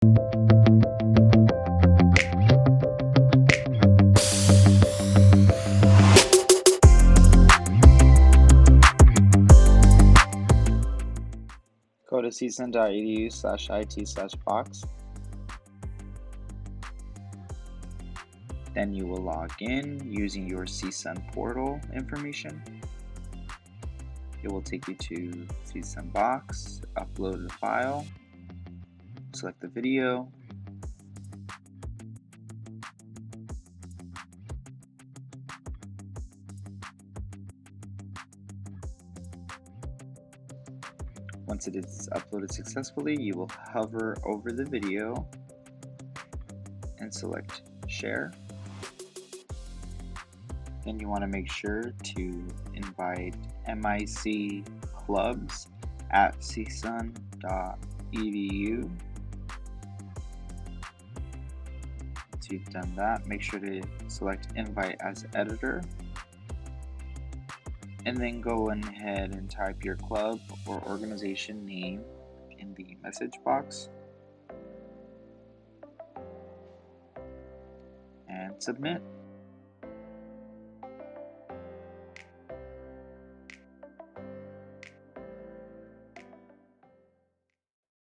Go to csun.edu/it/box. Then you will log in using your CSUN portal information. It will take you to CSUN box, upload the file, select the video, once it is uploaded successfully, you will hover over the video and select share. Then you want to make sure to invite MIC clubs at csun.edu. Once you've done that, make sure to select invite as editor, and then go ahead and type your club or organization name in the message box and submit.